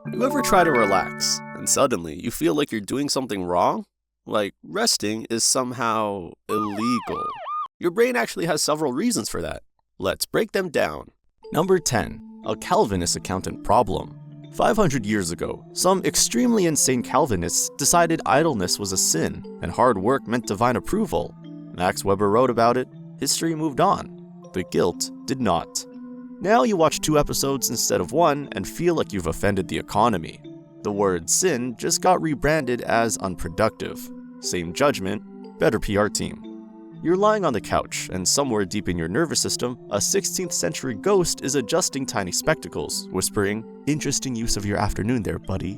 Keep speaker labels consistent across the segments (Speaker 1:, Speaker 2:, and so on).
Speaker 1: You ever try to relax, and suddenly you feel like you're doing something wrong? Like resting is somehow illegal. Your brain actually has several reasons for that. Let's break them down. Number 10. A Calvinist accountant problem. 500 years ago, some extremely insane Calvinists decided idleness was a sin and hard work meant divine approval. Max Weber wrote about it. History moved on. The guilt did not. Now you watch 2 episodes instead of 1 and feel like you've offended the economy. The word sin just got rebranded as unproductive. Same judgment, better PR team. You're lying on the couch, and somewhere deep in your nervous system, a 16th century ghost is adjusting tiny spectacles, whispering, "Interesting use of your afternoon there, buddy."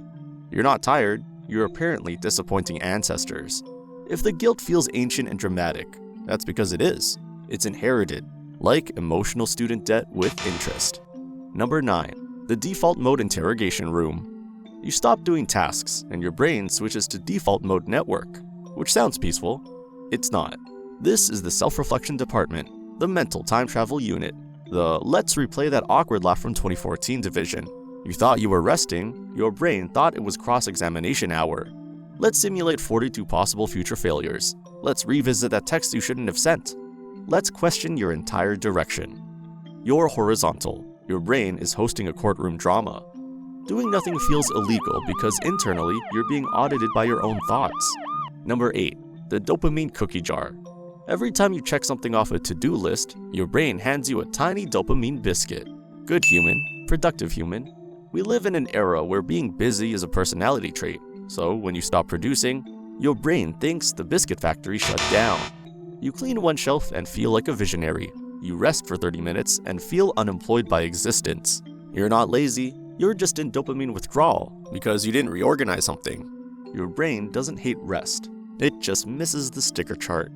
Speaker 1: You're not tired, you're apparently disappointing ancestors. If the guilt feels ancient and dramatic, that's because it is. It's inherited, like emotional student debt with interest. Number 9. The default mode interrogation room. You stop doing tasks, and your brain switches to default mode network, which sounds peaceful. It's not. This is the self-reflection department, the mental time travel unit, the let's replay that awkward laugh from 2014 division. You thought you were resting, your brain thought it was cross-examination hour. Let's simulate 42 possible future failures. Let's revisit that text you shouldn't have sent. Let's question your entire direction. You're horizontal. Your brain is hosting a courtroom drama. Doing nothing feels illegal because internally you're being audited by your own thoughts. Number 8. The dopamine cookie jar. Every time you check something off a to-do list, your brain hands you a tiny dopamine biscuit. Good human, productive human. We live in an era where being busy is a personality trait, so when you stop producing, your brain thinks the biscuit factory shut down. You clean one shelf and feel like a visionary. You rest for 30 minutes and feel unemployed by existence. You're not lazy, you're just in dopamine withdrawal because you didn't reorganize something. Your brain doesn't hate rest, it just misses the sticker chart.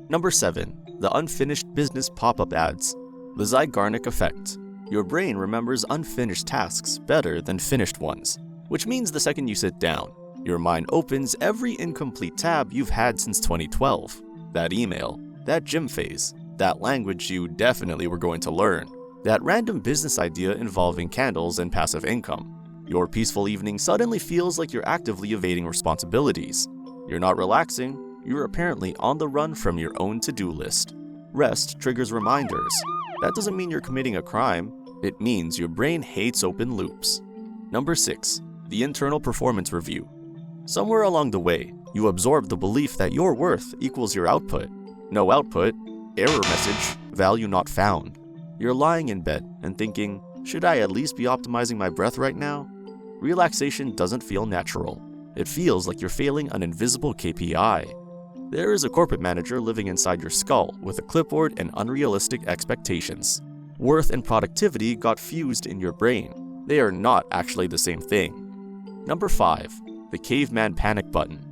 Speaker 1: Number 7. The unfinished business pop-up ads. The Zeigarnik effect. Your brain remembers unfinished tasks better than finished ones, which means the second you sit down, your mind opens every incomplete tab you've had since 2012. That email, that gym phase, that language you definitely were going to learn, that random business idea involving candles and passive income. Your peaceful evening suddenly feels like you're actively evading responsibilities. You're not relaxing, you're apparently on the run from your own to-do list. Rest triggers reminders. That doesn't mean you're committing a crime, it means your brain hates open loops. Number 6. The internal performance review. Somewhere along the way, you absorb the belief that your worth equals your output. No output, error message, value not found. You're lying in bed and thinking, should I at least be optimizing my breath right now? Relaxation doesn't feel natural. It feels like you're failing an invisible KPI. There is a corporate manager living inside your skull with a clipboard and unrealistic expectations. Worth and productivity got fused in your brain. They are not actually the same thing. Number 5. The caveman panic button.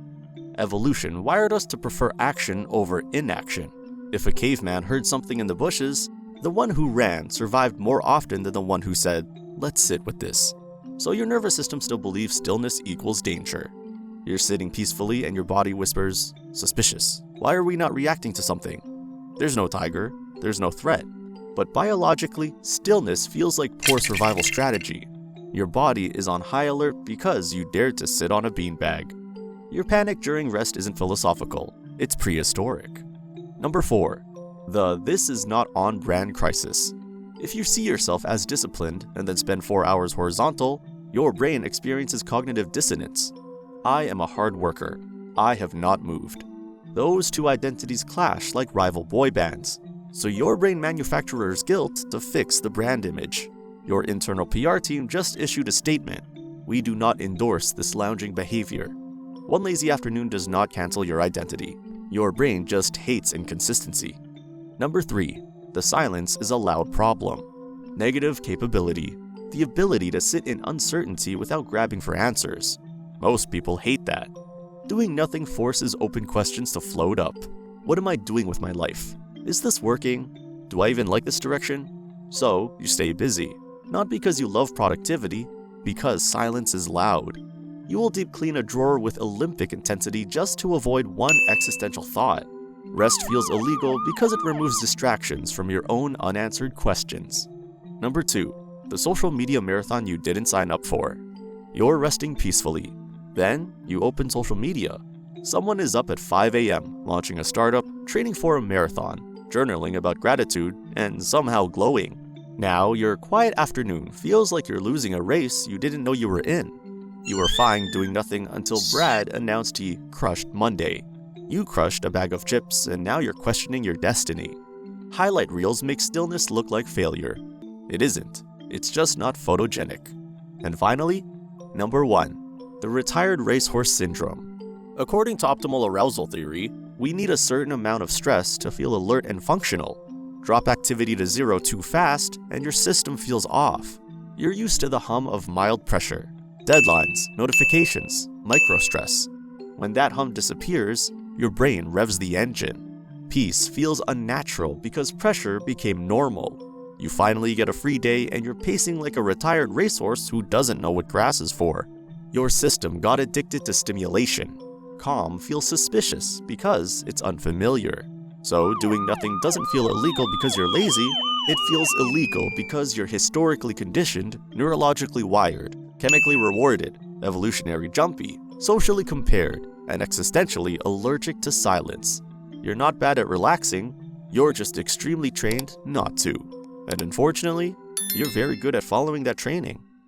Speaker 1: Evolution wired us to prefer action over inaction. If a caveman heard something in the bushes, the one who ran survived more often than the one who said, "Let's sit with this." So your nervous system still believes stillness equals danger. You're sitting peacefully and your body whispers, "Suspicious. Why are we not reacting to something? There's no tiger, there's no threat." But biologically, stillness feels like poor survival strategy. Your body is on high alert because you dared to sit on a beanbag. Your panic during rest isn't philosophical, it's prehistoric. Number 4. The "this is not on brand" crisis. If you see yourself as disciplined and then spend 4 hours horizontal, your brain experiences cognitive dissonance. I am a hard worker. I have not moved. Those two identities clash like rival boy bands. So your brain manufactures guilt to fix the brand image. Your internal PR team just issued a statement. We do not endorse this lounging behavior. One lazy afternoon does not cancel your identity. Your brain just hates inconsistency. Number 3. The silence is a loud problem. Negative capability. The ability to sit in uncertainty without grabbing for answers. Most people hate that. Doing nothing forces open questions to float up. What am I doing with my life? Is this working? Do I even like this direction? So, you stay busy. Not because you love productivity, because silence is loud. You will deep clean a drawer with Olympic intensity just to avoid one existential thought. Rest feels illegal because it removes distractions from your own unanswered questions. Number 2. The social media marathon you didn't sign up for. You're resting peacefully. Then, you open social media. Someone is up at 5 a.m., launching a startup, training for a marathon, journaling about gratitude, and somehow glowing. Now, your quiet afternoon feels like you're losing a race you didn't know you were in. You were fine doing nothing until Brad announced he crushed Monday. You crushed a bag of chips, and now you're questioning your destiny. Highlight reels make stillness look like failure. It isn't. It's just not photogenic. And finally, number 1, the retired racehorse syndrome. According to optimal arousal theory, we need a certain amount of stress to feel alert and functional. Drop activity to 0 too fast, and your system feels off. You're used to the hum of mild pressure, deadlines, notifications, micro-stress. When that hum disappears, your brain revs the engine. Peace feels unnatural because pressure became normal. You finally get a free day and you're pacing like a retired racehorse who doesn't know what grass is for. Your system got addicted to stimulation. Calm feels suspicious because it's unfamiliar. So doing nothing doesn't feel illegal because you're lazy, it feels illegal because you're historically conditioned, neurologically wired, chemically rewarded, evolutionary jumpy, socially compared, and existentially allergic to silence. You're not bad at relaxing, you're just extremely trained not to. And unfortunately, you're very good at following that training.